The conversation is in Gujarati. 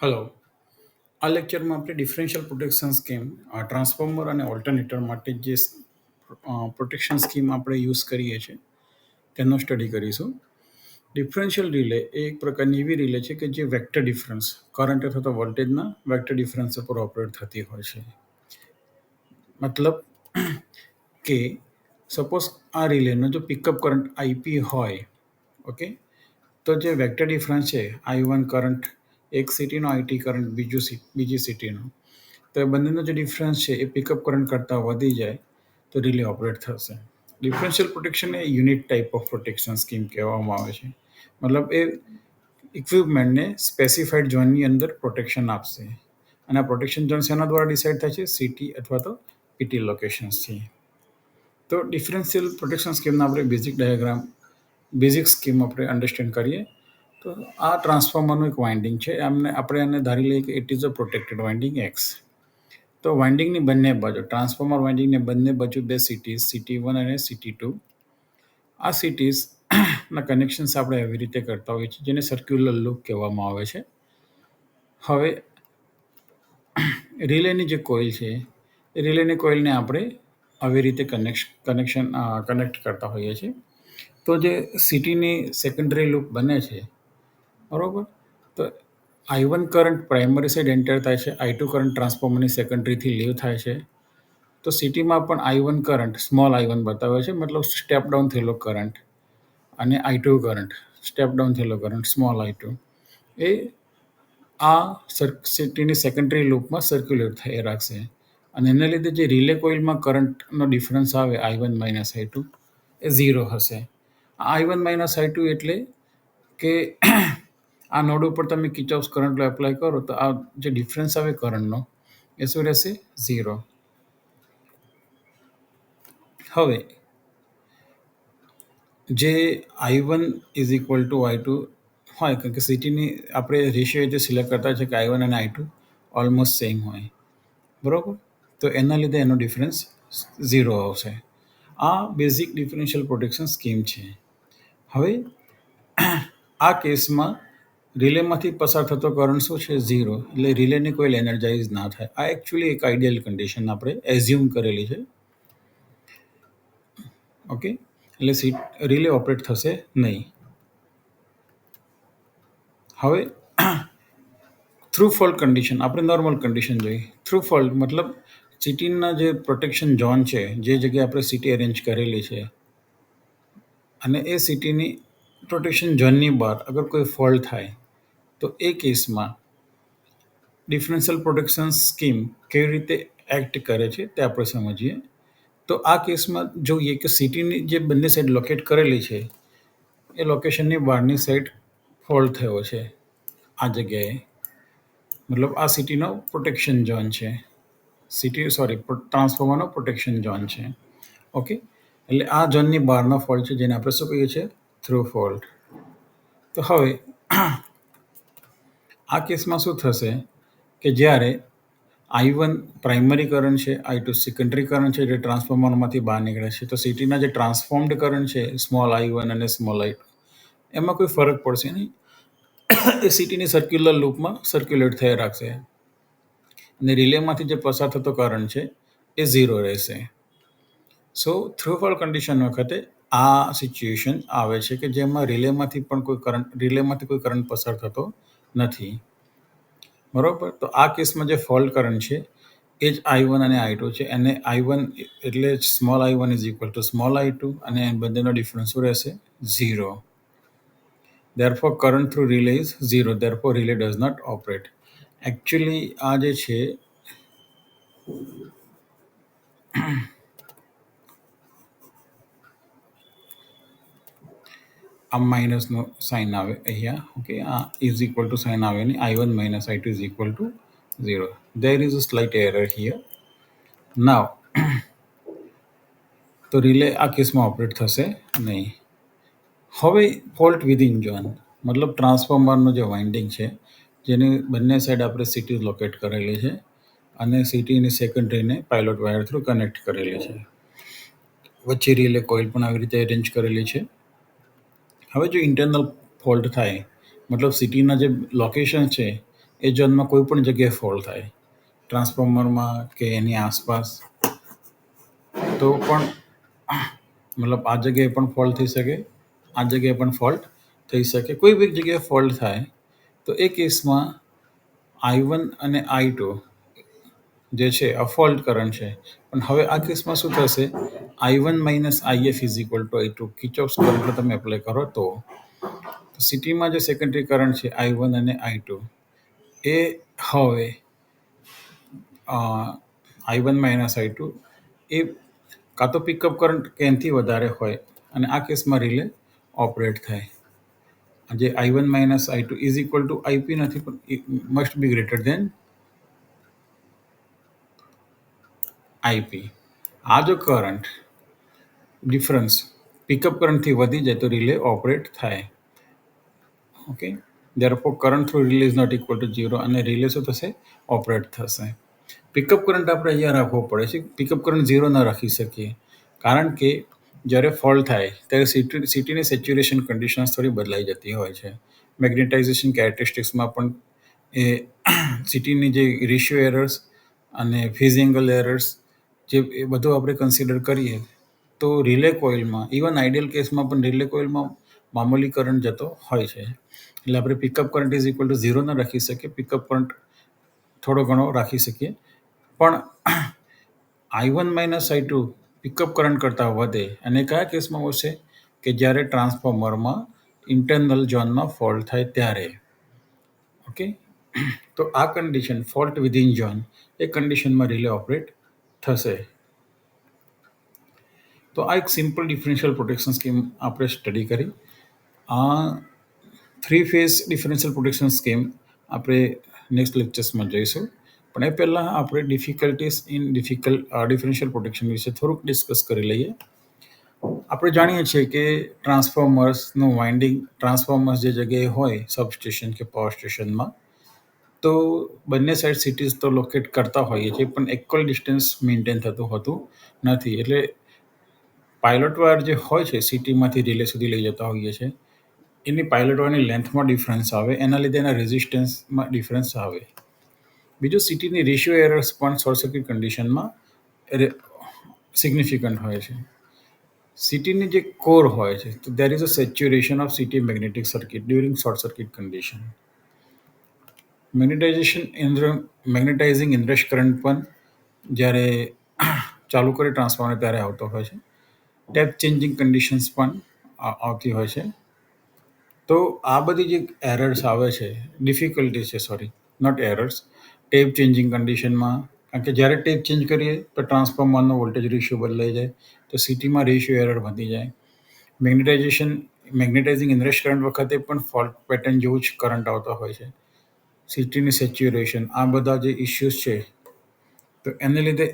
હલો. આ લેક્ચરમાં આપણે ડિફરન્શિયલ પ્રોટેક્શન સ્કીમ, ટ્રાન્સફોર્મર અને ઓલ્ટરનેટર માટે જે પ્રોટેક્શન સ્કીમ આપણે યુઝ કરીએ છીએ તેનો સ્ટડી કરીશું. ડિફરન્શિયલ રિલે એ એક પ્રકારની એવી રિલે છે કે જે વેક્ટર ડિફરન્સ કરંટ અથવા તો વોલ્ટેજના વેક્ટર ડિફરન્સ ઉપર ઓપરેટ થતી હોય છે. મતલબ કે સપોઝ આ રિલેનો જો પિકઅપ કરંટ આઈપી હોય, ઓકે, તો જે વેક્ટર ડિફરન્સ છે I1 કરંટ એક સિટીનો, આઈટી કરંટ બીજી સિટીનો, તો એ બંનેનો જે ડિફરન્સ છે એ પિકઅપ કરંટ કરતાં વધી જાય તો રિલે ઓપરેટ થશે. Differential protection A unit type of protection scheme કહેવામાં આવે છે. મતલબ એ ઇક્વિપમેન્ટને સ્પેસિફાઈડ ઝોનની અંદર પ્રોટેક્શન આપશે, અને આ પ્રોટેક્શન ઝોન શેના દ્વારા ડિસાઇડ થાય છે? સિટી અથવા તો પીટી લોકેશન્સથી. તો ડિફરન્શિયલ પ્રોટેક્શન સ્કીમના આપણે બેઝિક સ્કીમ આપણે અન્ડરસ્ટેન્ડ કરીએ. તો આ ટ્રાન્સફોર્મરનું એક વાઇન્ડિંગ છે, આપણે એને ધારી લઈએ કે it is a protected winding x. તો વાઇન્ડિંગની બંને બાજુ, ટ્રાન્સફોર્મર વાઇન્ડિંગની બંને બાજુ બે સિટીઝ, CT1 અને CT2. આ સિટીઝના કનેક્શન્સ આપણે એવી રીતે કરતા હોઈએ છીએ જેને સર્ક્યુલર લૂપ કહેવામાં આવે છે. હવે રિલેની જે કોઇલ છે એ રિલેની કોઇલને આપણે આવી રીતે કનેક્ટ કરતા હોઈએ છીએ. તો જે સિટીની સેકન્ડરી લૂપ બને છે, બરાબર, તો I1 current primary side enter થાય છે, I2 કરંટ ટ્રાન્સફોર્મરની સેકન્ડરીથી લીવ થાય છે. તો સિટીમાં પણ I1 કરંટ સ્મોલ I1 બતાવે છે, મતલબ સ્ટેપ ડાઉન થયેલો કરંટ, અને I2 કરંટ સ્ટેપ ડાઉન થયેલો કરંટ સ્મોલ I2 એ આ સિટીની સેકન્ડરી લૂપમાં સર્ક્યુલેટ થઈ રાખશે. અને એના લીધે જે રિલે કોઇલમાં કરંટનો ડિફરન્સ આવે I1 માઇનસ I2 એ 0 હશે. I1 માઇનસ I2 એટલે કે આ નોડ ઉપર તમે કિર્ચોફ કરંટ લો એપ્લાય કરો તો આ જે ડિફરન્સ આવે કરંટનો એ શું રહેશે? 0. હવે જે I1 is equal two I2 હોય, કારણ કે સિટીની આપણે રેશિયો જે સિલેક્ટ કરતા છે કે I1 અને I2 ઓલમોસ્ટ સેમ હોય, બરાબર, તો એના લીધે એનો ડિફરન્સ 0 આવશે. આ બેઝિક ડિફરન્શિયલ પ્રોટેક્શન સ્કીમ છે. હવે આ કેસમાં રિલેમાંથી પસાર થતો કરંટ શું છે? 0. એટલે રિલેની કોઈ એનર્જાઇઝ ના થાય. આ એકચ્યુઅલી એક આઈડિયલ કન્ડિશન આપણે એઝ્યુમ કરેલી છે, ઓકે. એટલે રિલે ઓપરેટ થશે નહીં. હવે થ્રુ ફોલ્ટ કન્ડિશન, આપણે નોર્મલ કન્ડિશન જોઈએ. થ્રુ ફોલ્ટ મતલબ સિટીના જે પ્રોટેક્શન ઝોન છે, જે જગ્યાએ આપણે સિટી અરેન્જ કરેલી છે, અને એ સિટીની પ્રોટેક્શન ઝોનની બહાર અગર કોઈ ફોલ્ટ થાય તો એ કેસમાં ડિફરન્શિયલ પ્રોટેક્શન સ્કીમ કેવી રીતે એક્ટ કરે છે તે આપણે સમજીએ. તો આ કેસમાં જોઈએ કે સિટીની જે બંને સાઈડ લોકેટ કરેલી છે એ લોકેશનની બહારની સાઈડ ફોલ્ટ થયો છે આ જગ્યાએ. મતલબ આ સિટીનો પ્રોટેક્શન ઝોન છે, ટ્રાન્સફોર્મરનો પ્રોટેક્શન ઝોન છે, ઓકે. એટલે આ ઝોનની બહારનો ફોલ્ટ છે જેને આપણે શું કહીએ છીએ? Through fault. તો હવે આ કેસમાં શું થશે કે જ્યારે I1 પ્રાઇમરી કરંટ છે, I2 સેકન્ડરી કરંટ છે જે ટ્રાન્સફોર્મરમાંથી બહાર નીકળે છે, તો સિટીના જે ટ્રાન્સફોર્મ્ડ કરંટ છે સ્મોલ I1 અને સ્મોલ I2 એમાં કોઈ ફરક પડશે નહીં. એ સિટીની સર્ક્યુલર લૂપમાં સર્ક્યુલેટ થઈ રાખશે, અને રિલેમાંથી જે પસાર થતો કરંટ છે એ 0 રહેશે. સો થ્રુ ફોલ્ટ કન્ડિશન વખતે આ સિચ્યુએશન આવે છે કે જેમાં રિલેમાંથી કોઈ કરંટ પસાર થતો નથી, બરાબર. તો આ કેસમાં જે ફોલ્ટ કરંટ છે એ જ I1 અને I2 છે, અને I1 એટલે small I1 is equal two small I2, અને બંનેનો ડિફરન્સ શું રહેશે? 0. Therefore current through relay is 0. Therefore relay does not operate. Actually આ જે છે આ માઇનસનો સાઇન આવે અહીંયા, ઓકે. આ ઇઝ ઇક્વલ ટુ સાઇન આવે નહીં, I1 minus I2 is equal to 0. There is a slight error here. Now તો રિલે આ કેસમાં ઓપરેટ થશે નહીં. હવે ફોલ્ટ વિધિન ઝોન મતલબ ટ્રાન્સફોર્મરનું જે વાઇન્ડિંગ છે જેની બંને સાઈડ આપણે સિટી લોકેટ કરેલી છે, અને સિટીની સેકન્ડરીને પાયલોટ વાયર થ્રુ કનેક્ટ કરેલી છે. વચ્ચે રિલે કોઇલ પણ આવી રીતે અરેન્જ કરેલી છે. હવે જો ઇન્ટરનલ ફોલ્ટ થાય, મતલબ સિટીના જે લોકેશન છે એ ઝોનમાં કોઈ પણ જગ્યાએ ફોલ્ટ થાય, ટ્રાન્સફોર્મરમાં કે એની આસપાસ, તો પણ મતલબ આ જગ્યાએ પણ ફોલ્ટ થઈ શકે, આ જગ્યાએ પણ ફોલ્ટ થઈ શકે. કોઈ બી જગ્યાએ ફોલ્ટ થાય તો એ કેસમાં I1 અને I2 જે છે આ ફોલ્ટ કરંટ છે. પણ હવે આ કેસમાં શું થશે, I1 minus IF is equal two I2 કિર્ચોફ્સ કરંટનો તમે એપ્લાય કરો તો સિટીમાં જે સેકન્ડરી કરંટ છે I1 અને I2 એ હવે I1 માઇનસ I2 એ કાં તો પિકઅપ કરંટ કે એનાથી વધારે હોય અને આ કેસમાં રિલે ઓપરેટ થાય. જે I1 minus I2 is equal two IP નથી, પણ it must B greater than IP. આ જો કરંટ ડિફરન્સ પિકઅપ કરંટથી વધી જાય તો રિલે ઓપરેટ થાય. Okay, therefore current through relay is not equal to 0 અને રિલે શું થશે, ઓપરેટ થશે. પિકઅપ કરંટ આપણે અહીંયા રાખવો પડે છે. પિકઅપ કરંટ 0 ન રાખી શકીએ, કારણ કે જ્યારે ફોલ્ટ થાય ત્યારે સિટીની સેચ્યુરેશન કન્ડિશન્સ થોડી બદલાઈ જતી હોય છે. મેગ્નેટાઇઝેશન કેરેક્ટરિસ્ટિક્સમાં પણ એ સિટીની જે રેશિયો એરર્સ અને ફેઝ એંગલ એરર્સ જે એ બધું આપણે કન્સિડર કરીએ તો રિલે કોઇલમાં, ઇવન આઈડિયલ કેસમાં પણ રિલે કોઇલમાં મામૂલી કરંટ જતો હોય છે. એટલે આપણે pickup current is equal to 0 ન રાખી શકીએ, પિકઅપ કરંટ થોડો ઘણો રાખી શકીએ. પણ I1 minus I2 pickup current કરતાં વધે અને કયા કેસમાં વધશે, કે જ્યારે ટ્રાન્સફોર્મરમાં ઇન્ટરનલ ઝોનમાં ફોલ્ટ થાય ત્યારે. ઓકે, તો આ કન્ડિશન ફોલ્ટ વિધિન ઝોન, એ કન્ડિશનમાં રિલે ઓપરેટ થશે. તો આ એક સિમ્પલ ડિફરન્શિયલ પ્રોટેક્શન સ્કીમ આપણે સ્ટડી કરી. આ 3 ફેઝ ડિફરન્શિયલ પ્રોટેક્શન સ્કીમ આપણે નેક્સ્ટ લેક્ચર્સમાં જોઈશું. પણ એ પહેલાં આપણે ડિફરન્શિયલ પ્રોટેક્શન વિશે થોડુંક ડિસ્કસ કરી લઈએ. આપણે જાણીએ છીએ કે ટ્રાન્સફોર્મર્સનું વાઇન્ડિંગ, ટ્રાન્સફોર્મર્સ જે જગ્યાએ હોય સબસ્ટેશન કે પાવર સ્ટેશનમાં, તો બંને સાઈડ સિટીઝ તો લોકેટ કરતા હોઈએ છીએ, પણ ઇક્વલ ડિસ્ટન્સ મેન્ટેન થતું હોતું નથી. એટલે પાયલોટ વાયર જે હોય છે સિટીમાંથી રિલે સુધી લઈ જતા હોઈએ છીએ, એની પાયલોટ વાયરની લેન્થમાં ડિફરન્સ આવે, એના લીધે એના રેઝિસ્ટન્સમાં ડિફરન્સ આવે. બીજું, સિટીની રેશિયો એરર્સ પણ શોર્ટ સર્કિટ કન્ડિશનમાં સિગ્નિફિકન્ટ હોય છે. સિટીની જે કોર હોય છે, તો there is a saturation of CT magnetic circuit during short circuit condition. Magnetizing inrush current પણ જ્યારે ચાલુ કરે ટ્રાન્સફોર્મર ત્યારે આવતો હોય છે. ટેપ ચેન્જિંગ કન્ડિશન્સ પણ આવતી હોય છે. તો આ બધી જે એરર્સ આવે છે, ડિફિકલ્ટી છે, sorry not errors, tape changing કન્ડિશનમાં, કારણ કે જ્યારે ટેપ ચેન્જ કરીએ તો ટ્રાન્સફોર્મરનો વોલ્ટેજ રેશિયો બદલાઈ જાય, તો સિટીમાં રેશિયો એરર વધી જાય. મેગ્નેટાઇઝિંગ ઇન્ડ્રશ કરંટ વખતે પણ ફોલ્ટ પેટર્ન જેવું જ કરંટ આવતો હોય છે. સિટીની સેચ્યુરેશન, આ બધા જે ઇશ્યુઝ છે, તો એને લીધે